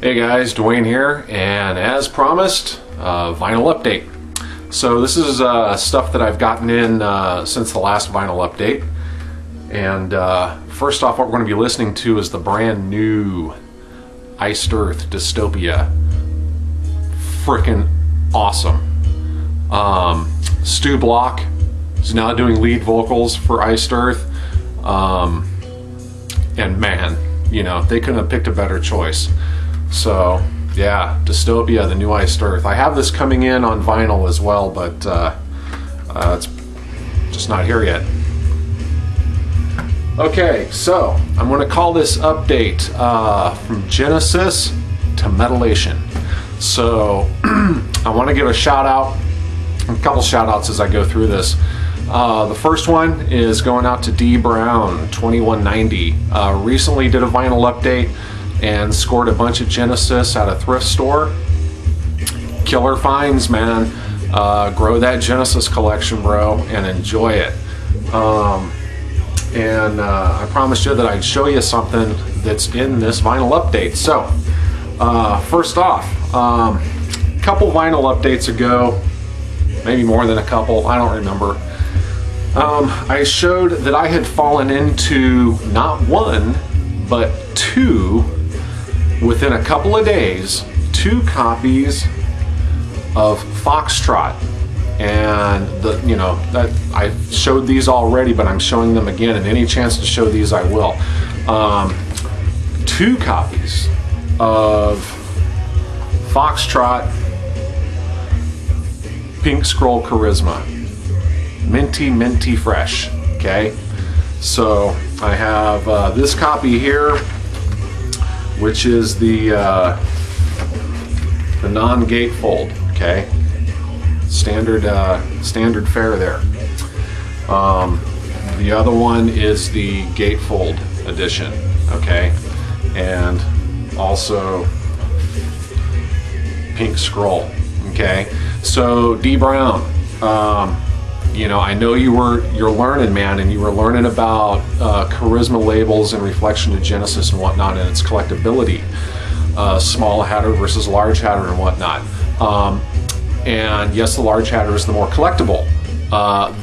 Hey guys, Dwayne here, and as promised, vinyl update. So this is stuff that I've gotten in since the last vinyl update. And first off, what we're going to be listening to is the brand new Iced Earth Dystopia. Frickin' awesome. Stu Block is now doing lead vocals for Iced Earth. And man, you know, they couldn't have picked a better choice. So yeah, Dystopia, the new Iced Earth. I have this coming in on vinyl as well, but it's just not here yet. Okay, so I'm going to call this update from Genesis to METALation. So I want to give a shout out, a couple shout outs as I go through this. The first one is going out to D Brown 2190. Recently did a vinyl update and scored a bunch of Genesis at a thrift store. Killer finds, man. Grow that Genesis collection, bro, and enjoy it. I promised you that I'd show you something that's in this vinyl update. So first off, a couple vinyl updates ago, maybe more than a couple, I don't remember, I showed that I had fallen into not one but two, within a couple of days, 2 copies of Foxtrot. And that I showed these already, but I'm showing them again, and any chance to show these I will. 2 copies of Foxtrot Pink Scroll Charisma, minty fresh. Okay, so I have this copy here, which is the non-gatefold. Okay, standard fare there. The other one is the gatefold edition. Okay, and also Pink Scroll. Okay, so D Brown, I know you're learning, man, and you were learning about charisma labels and reflection to Genesis and whatnot, and its collectability, small hatter versus large hatter and whatnot. And yes, the large hatter is the more collectible.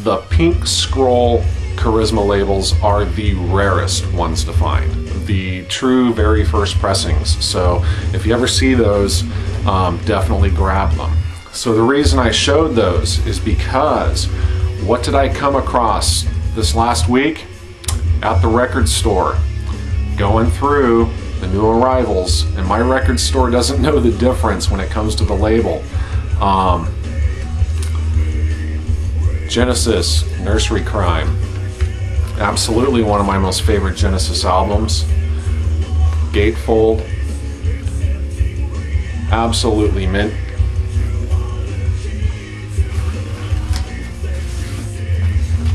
The Pink Scroll charisma labels are the rarest ones to find, the true very first pressings. So if you ever see those, definitely grab them. So the reason I showed those is because what did I come across this last week at the record store? Going through the new arrivals, and my record store doesn't know the difference when it comes to the label. Genesis, Nursery Crime. Absolutely one of my most favorite Genesis albums. Gatefold. Absolutely mint.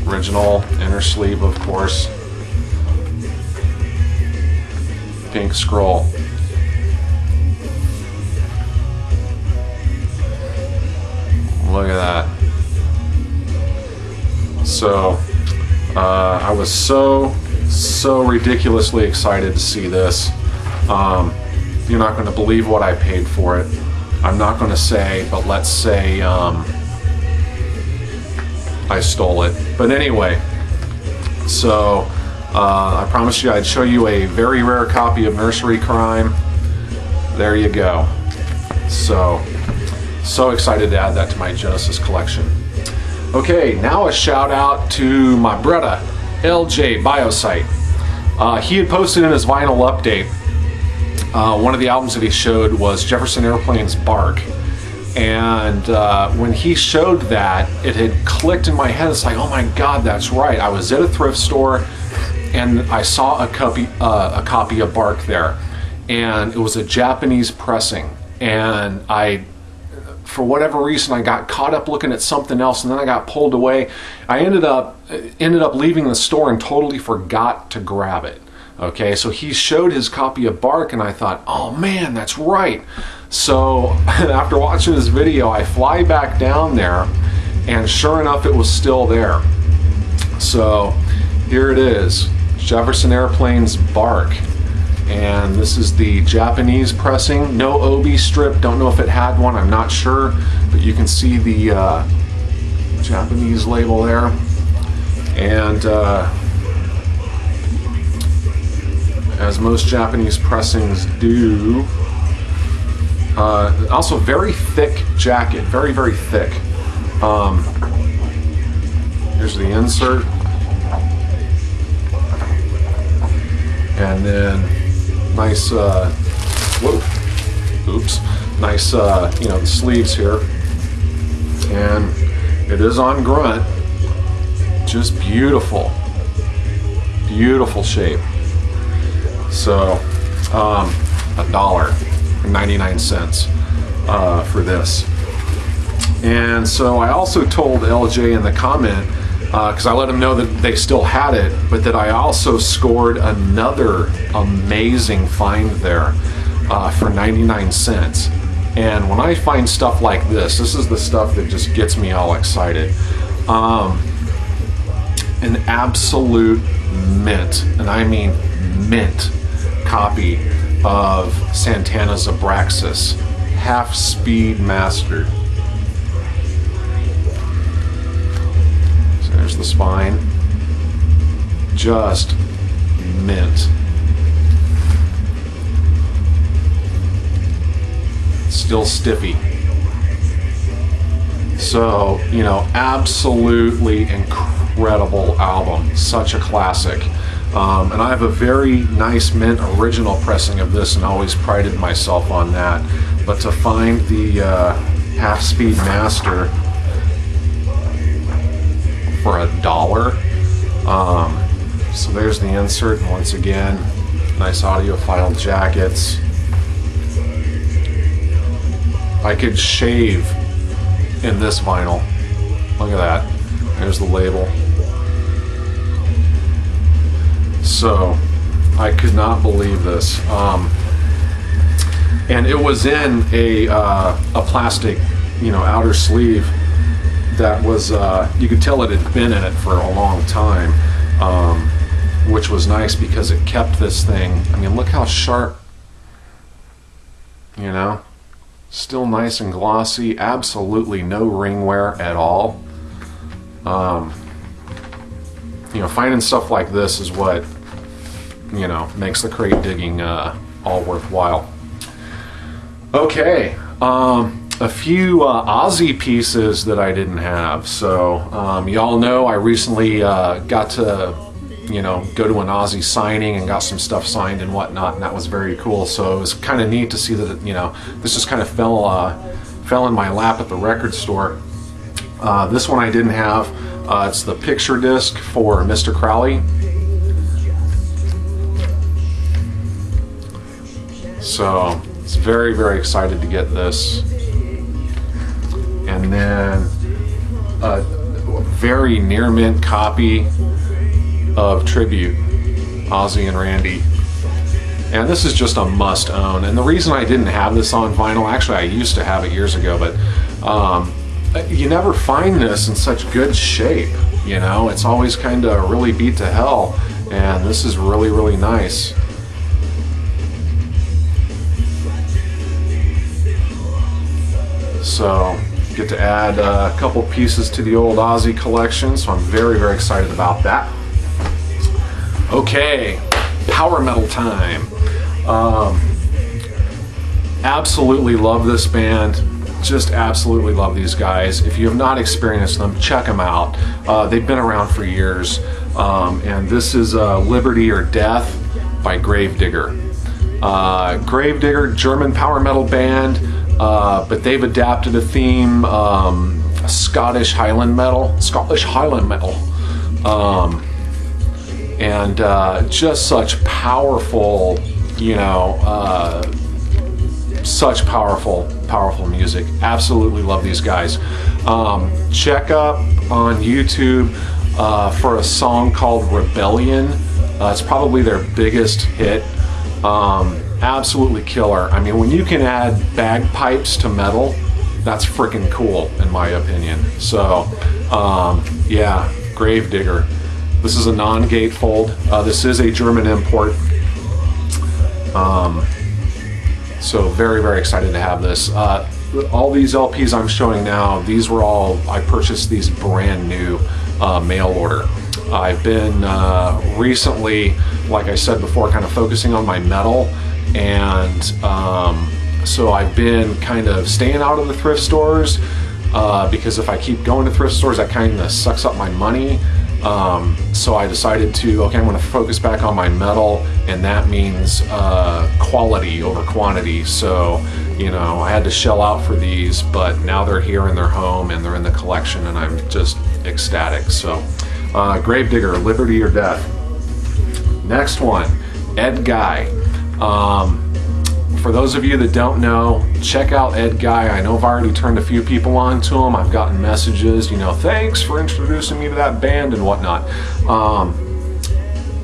Original inner sleeve, of course. Pink Scroll. Look at that. So I was so ridiculously excited to see this. You're not going to believe what I paid for it. I'm not going to say, but let's say I stole it. But anyway, so I promised you I'd show you a very rare copy of Nursery Crime. There you go. So excited to add that to my Genesis collection. Okay, now a shout out to my brother, LJ Biosite. He had posted in his vinyl update, one of the albums that he showed was Jefferson Airplane's Bark. And when he showed that, it had clicked in my head. It's like, oh my God, that's right. I was at a thrift store and I saw a copy of Bark there. And it was a Japanese pressing. And for whatever reason, I got caught up looking at something else, and then I got pulled away. I ended up leaving the store and totally forgot to grab it. Okay, so he showed his copy of Bark, and I thought, oh man, that's right. So after watching this video, I fly back down there, and sure enough, it was still there. So here it is, Jefferson Airplane's Bark. And this is the Japanese pressing. No Obi strip, don't know if it had one, I'm not sure, but you can see the Japanese label there. And as most Japanese pressings do, also very thick jacket, very, very thick. Here's the insert. And then nice, nice, you know, the sleeves here. And it is on grunt. Just beautiful, beautiful shape. So, $1.99 for this. And so I also told LJ in the comment, because I let him know that they still had it, but that I also scored another amazing find there for 99 cents. And when I find stuff like this is the stuff that just gets me all excited. An absolute mint, and I mean mint, copy of Santana's Abraxas, half-speed mastered. So there's the spine, just mint. Still stiffy. So, you know, absolutely incredible album, such a classic. And I have a very nice mint original pressing of this and always prided myself on that. But to find the half-speed master for $1, so there's the insert, and once again, nice audiophile jackets. I could shave in this vinyl. Look at that. There's the label. So I could not believe this. And it was in a plastic, you know, outer sleeve that was, you could tell it had been in it for a long time, which was nice because it kept this thing. I mean, look how sharp, you know, still nice and glossy, absolutely no ring wear at all. You know, finding stuff like this is what, you know, makes the crate digging all worthwhile. Okay, a few Ozzy pieces that I didn't have. So y'all know I recently got to, you know, go to an Ozzy signing and got some stuff signed and whatnot, and that was very cool. So it was kind of neat to see that, you know, this just kind of fell in my lap at the record store. This one I didn't have. It's the picture disc for Mr. Crowley. So it's very, very excited to get this. And then a very near mint copy of Tribute, Ozzy and Randy. And this is just a must own. And the reason I didn't have this on vinyl, actually I used to have it years ago, but you never find this in such good shape, you know? It's always kind of really beat to hell, and this is really, really nice. So, get to add a couple pieces to the old Ozzy collection, so I'm very, very excited about that. Okay, power metal time. Absolutely love this band. Just absolutely love these guys. If you have not experienced them, check them out. They've been around for years. And this is Liberty or Death by Gravedigger. Gravedigger, German power metal band, but they've adapted a theme, Scottish Highland metal. And just such powerful, you know, such powerful music. Absolutely love these guys. Check up on YouTube for a song called Rebellion. It's probably their biggest hit. Absolutely killer. I mean, when you can add bagpipes to metal, that's freaking cool in my opinion. So yeah, Gravedigger. This is a non-gatefold. This is a German import. So very, very excited to have this. All these LPs I'm showing now, these were all, I purchased these brand new mail order. I've been recently, like I said before, kind of focusing on my metal, and so I've been kind of staying out of the thrift stores because if I keep going to thrift stores, that kind of sucks up my money. So I decided to, okay, I'm going to focus back on my metal, and that means quality over quantity. So, you know, I had to shell out for these, but now they're here and they're home and they're in the collection, and I'm just ecstatic. So, Gravedigger, Liberty or Death. Next one, Edguy. For those of you that don't know, check out Edguy. I know I've already turned a few people on to him. I've gotten messages, you know, thanks for introducing me to that band and whatnot.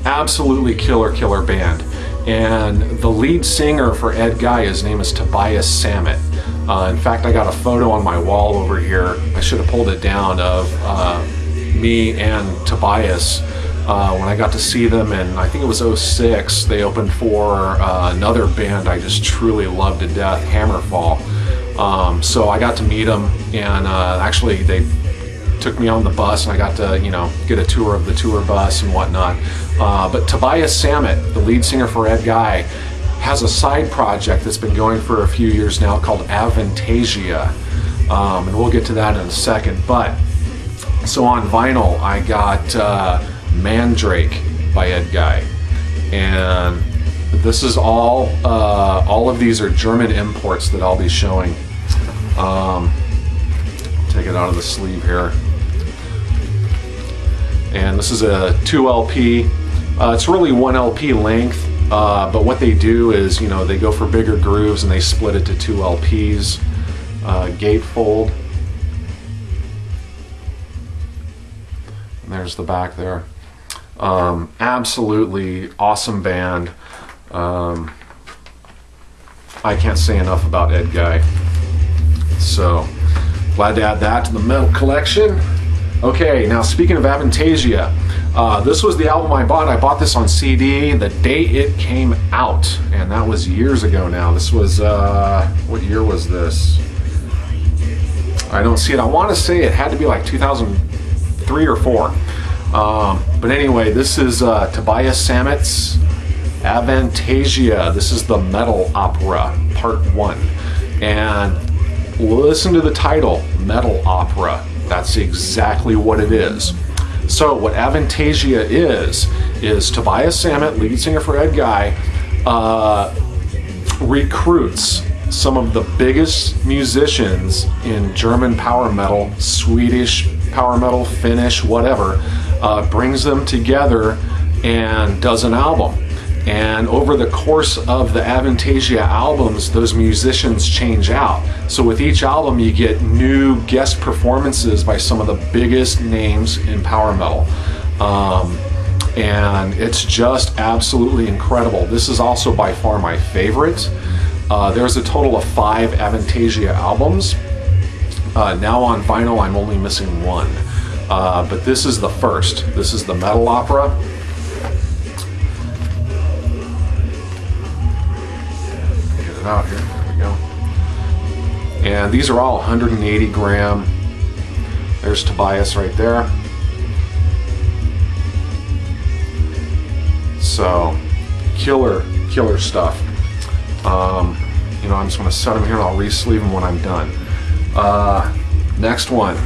Absolutely killer band. And the lead singer for Edguy, his name is Tobias Sammet. In fact, I got a photo on my wall over here. I should have pulled it down of me and Tobias when I got to see them, and I think it was '06. They opened for another band I just truly loved to death, Hammerfall. So I got to meet them, and actually they took me on the bus, and I got to, you know, get a tour of the tour bus and whatnot. But Tobias Sammet, the lead singer for Edguy, has a side project that's been going for a few years now called Avantasia, and we'll get to that in a second. But so on vinyl, I got Mandrake by Edguy, and this is all of these are German imports that I'll be showing. Take it out of the sleeve here, and this is a 2 LP. It's really 1 LP length, but what they do is, you know, they go for bigger grooves and they split it to 2 LPs. Gatefold, and there's the back there. Absolutely awesome band. I can't say enough about Edguy. So glad to add that to the metal collection. Okay, now speaking of Avantasia, this was the album I bought. I bought this on CD the day it came out, and that was years ago now. This was, what year was this? I don't see it. I want to say it had to be like 2003 or 4. But anyway, this is Tobias Sammet's Avantasia. This is the Metal Opera, Part 1. And listen to the title, Metal Opera. That's exactly what it is. So what Avantasia is Tobias Sammet, lead singer for Edguy, recruits some of the biggest musicians in German power metal, Swedish power metal, Finnish, whatever, brings them together and does an album. And over the course of the Avantasia albums, those musicians change out. So with each album, you get new guest performances by some of the biggest names in power metal. And it's just absolutely incredible. This is also by far my favorite. There's a total of 5 Avantasia albums. Now on vinyl, I'm only missing 1. But this is the first. This is the Metal Opera. Get it out here. There we go. And these are all 180 gram. There's Tobias right there. So, killer stuff. You know, I'm just going to set them here and I'll re-sleeve them when I'm done. Next one,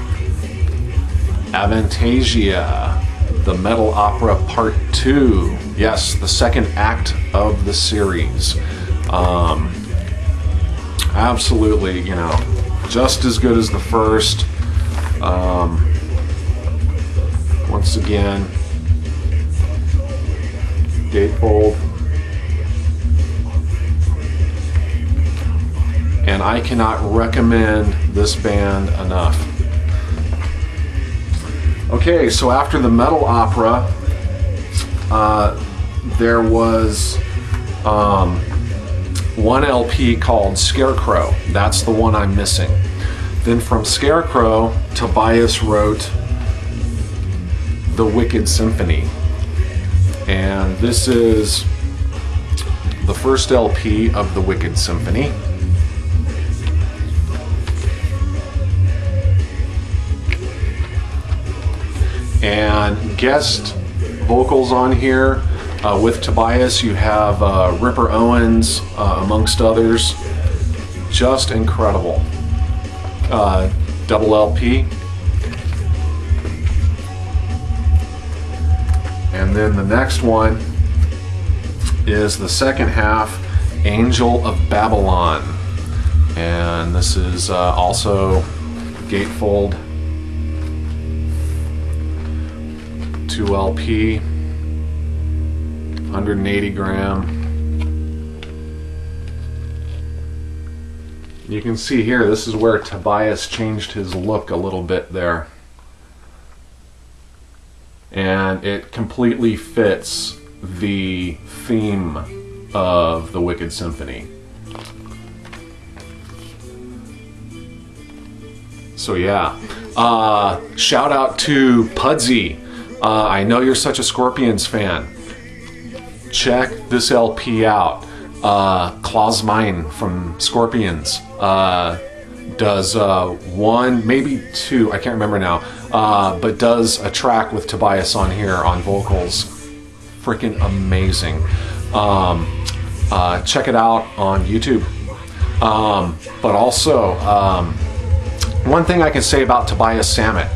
Avantasia, the Metal Opera Part 2. Yes, the second act of the series. Absolutely, you know, just as good as the first. Once again, gatefold. And I cannot recommend this band enough. Okay, so after the Metal Opera, there was one LP called Scarecrow. That's the one I'm missing. Then from Scarecrow, Tobias wrote The Wicked Symphony. And this is the first LP of the Wicked Symphony. And guest vocals on here with Tobias. You have Ripper Owens, amongst others. Just incredible. Double LP. And then the next one is the second half, Angel of Babylon. And this is also gatefold, 2 LP, 180 gram. You can see here, this is where Tobias changed his look a little bit there. And it completely fits the theme of the Wicked Symphony. So yeah, shout out to Pudsey. I know you're such a Scorpions fan. Check this LP out. Klaus Meine from Scorpions does one, maybe two, I can't remember now, but does a track with Tobias on here on vocals. Freaking amazing. Check it out on YouTube. But also, one thing I can say about Tobias Sammet,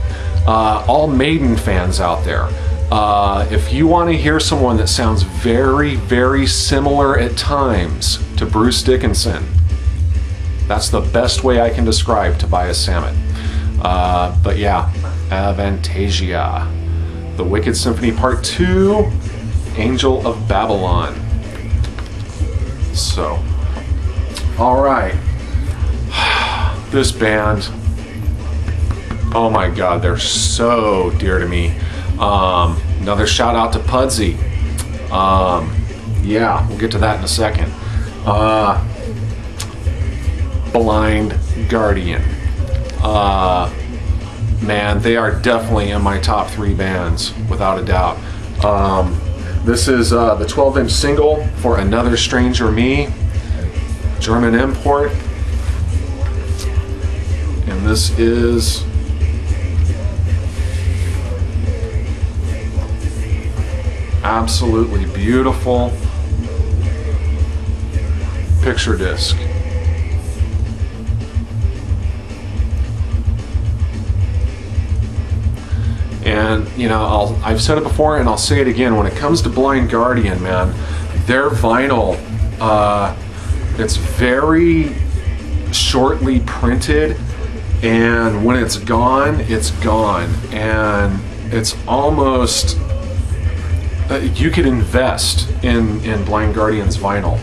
all Maiden fans out there, if you want to hear someone that sounds very, very similar at times to Bruce Dickinson, that's the best way I can describe Tobias Sammet. But yeah, Avantasia, the Wicked Symphony Part 2, Angel of Babylon. So, alright. This band, oh my god, they're so dear to me. Another shout out to Pudsey. Yeah, we'll get to that in a second. Blind Guardian. Man, they are definitely in my top 3 bands, without a doubt. This is the 12-inch single for Another Stranger Me, German import. And this is absolutely beautiful picture disc. And you know, I've said it before and I'll say it again, when it comes to Blind Guardian, man, their vinyl, it's very shortly printed, and when it's gone, and it's almost, you could invest in Blind Guardian's vinyl.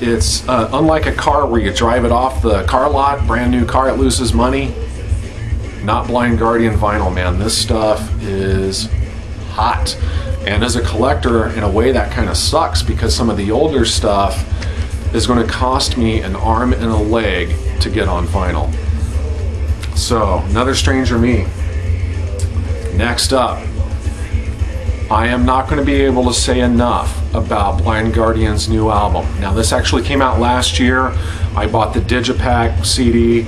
It's unlike a car where you drive it off the car lot, brand new car, it loses money. Not Blind Guardian vinyl, man. This stuff is hot. And as a collector, in a way that kind of sucks, because some of the older stuff is going to cost me an arm and a leg to get on vinyl. So, Another Stranger Me. Next up, I am not going to be able to say enough about Blind Guardian's new album. Now, this actually came out last year. I bought the Digipack CD,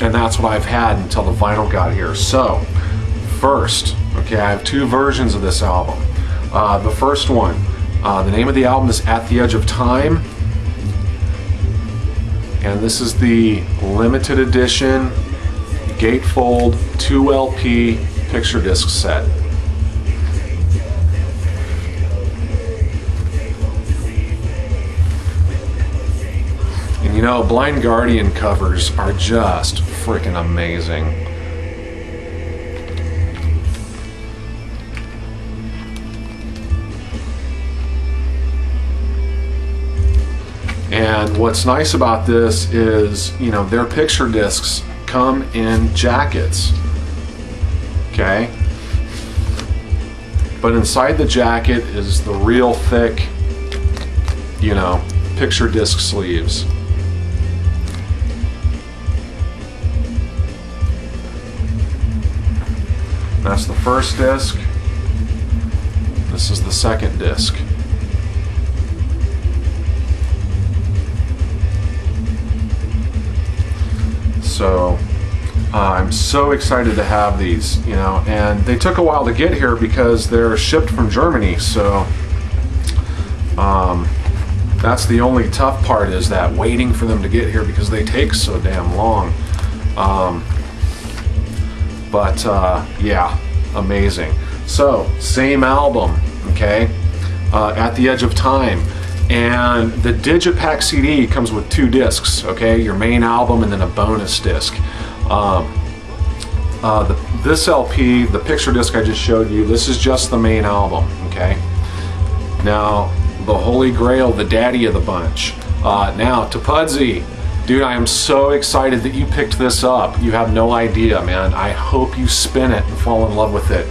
and that's what I've had until the vinyl got here. So, first, okay, I have 2 versions of this album. The first one, the name of the album is At the Edge of Time, and this is the limited edition gatefold 2 LP picture disc set. And you know, Blind Guardian covers are just freaking amazing. And what's nice about this is, you know, their picture discs come in jackets. Okay? But inside the jacket is the real thick, you know, picture disc sleeves. That's the first disc. The This is the second disc. So I'm so excited to have these, you know, and they took a while to get here because they're shipped from Germany. So that's the only tough part, is that waiting for them to get here because they take so damn long. Yeah, amazing. So same album, okay, At the Edge of Time. And the Digipack CD comes with 2 discs, okay? Your main album and then a bonus disc. This LP, the picture disc I just showed you, this is just the main album, okay? Now, the Holy Grail, the daddy of the bunch. Now, to Pudsey, dude, I am so excited that you picked this up. You have no idea, man. I hope you spin it and fall in love with it.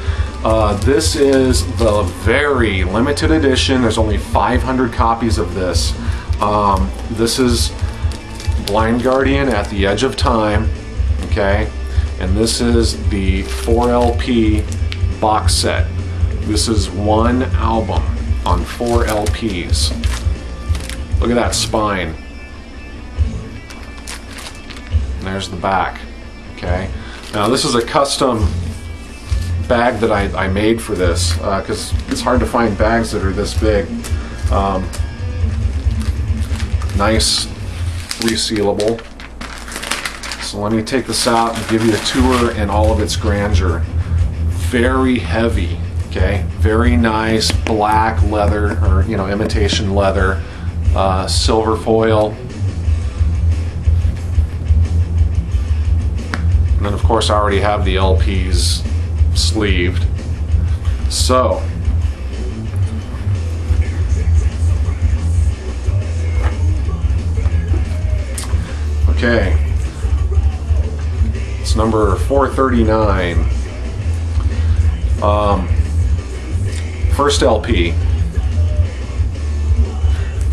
This is the very limited edition. There's only 500 copies of this. This is Blind Guardian, At the Edge of Time, okay? And this is the 4 LP box set. This is one album on 4 LPs. Look at that spine. And there's the back, okay? Now this is a custom bag that I made for this, because it's hard to find bags that are this big. Nice resealable. So let me take this out and give you a tour in all of its grandeur. Very heavy, okay? Very nice black leather, or you know, imitation leather, silver foil. And then of course I already have the LPs sleeved. So okay, it's number 439. First LP.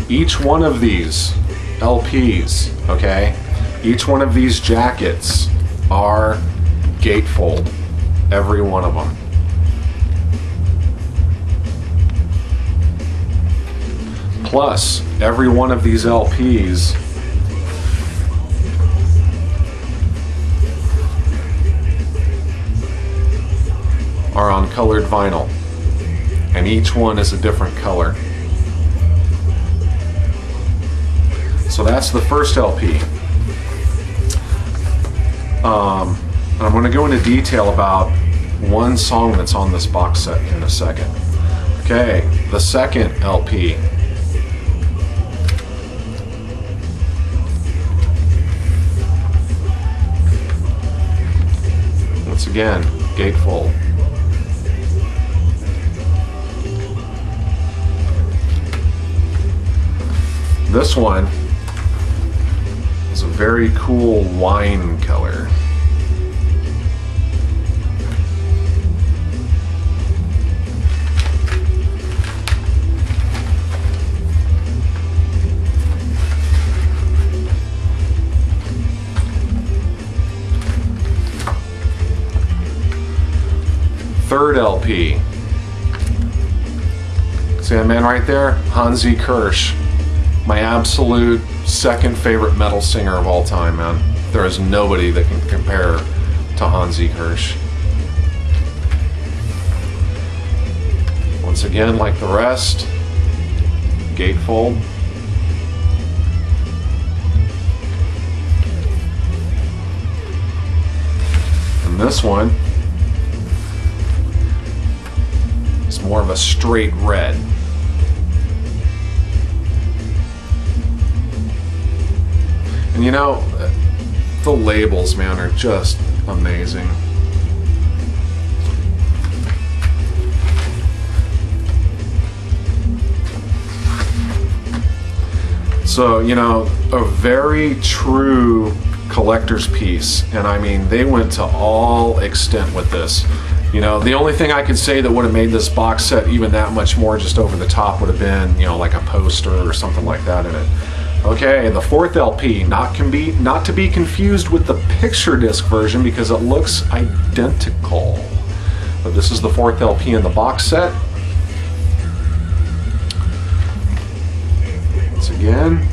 Each one of these LPs, okay, each one of these jackets are gatefold. Every one of them. Plus, every one of these LPs are on colored vinyl, and each one is a different color. So that's the first LP. I'm going to go into detail about one song that's on this box set in a second. Okay, the second LP. Once again, gatefold. This one is a very cool wine color. Third LP. See that man right there? Ozzy Kirsch. My absolute second favorite metal singer of all time, man. There is nobody that can compare to Ozzy Kirsch. Once again, like the rest, gatefold. And this one is more of a straight red. And you know, the labels, man, are just amazing. So, you know, a very true collector's piece. And I mean, they went to all extent with this. You know, the only thing I could say that would have made this box set even that much more just over the top would have been, you know, like a poster or something like that in it. Okay, the fourth LP, not to be confused with the picture disc version because it looks identical. But this is the fourth LP in the box set. again,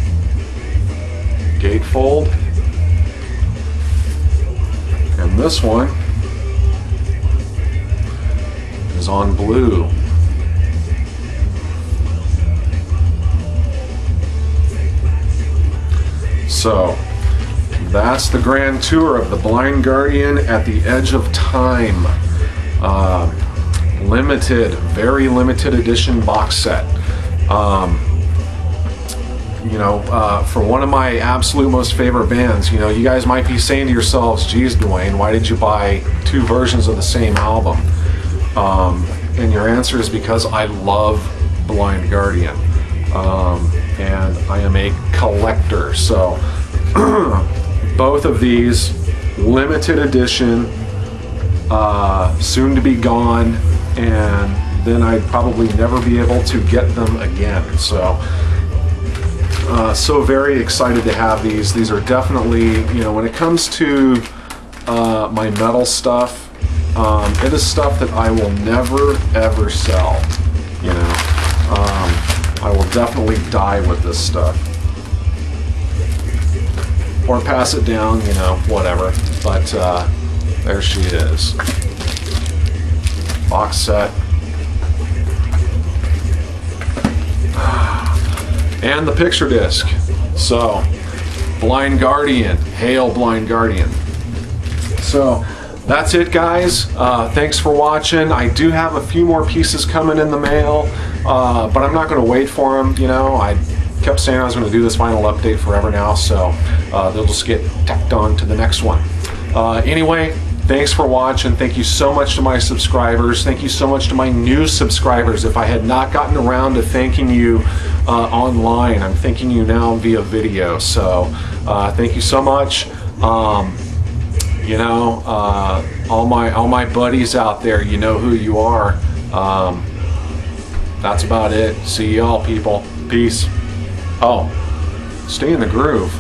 gatefold, and this one is on blue. So that's the grand tour of the Blind Guardian at the Edge of Time. Limited, very limited edition box set. You know, for one of my absolute most favorite bands, you know, you guys might be saying to yourselves, geez, Dwayne, why did you buy two versions of the same album? And your answer is because I love Blind Guardian. And I am a collector. So both of these, limited edition, soon to be gone, and then I'd probably never be able to get them again. So so very excited to have these. These are definitely, you know, when it comes to my metal stuff, it is stuff that I will never ever sell. You know, I will definitely die with this stuff, or pass it down, you know, whatever. But there she is, box set. And the picture disc. So, Blind Guardian, hail Blind Guardian. So, that's it, guys. Thanks for watching. I do have a few more pieces coming in the mail, but I'm not going to wait for them. You know, I kept saying I was going to do this final update forever now, so they'll just get tacked on to the next one. Anyway, thanks for watching. Thank you so much to my subscribers. Thank you so much to my new subscribers. If I had not gotten around to thanking you online, I'm thanking you now via video. So thank you so much. You know, all my buddies out there, you know who you are. That's about it. See y'all, people. Peace. Oh, stay in the groove.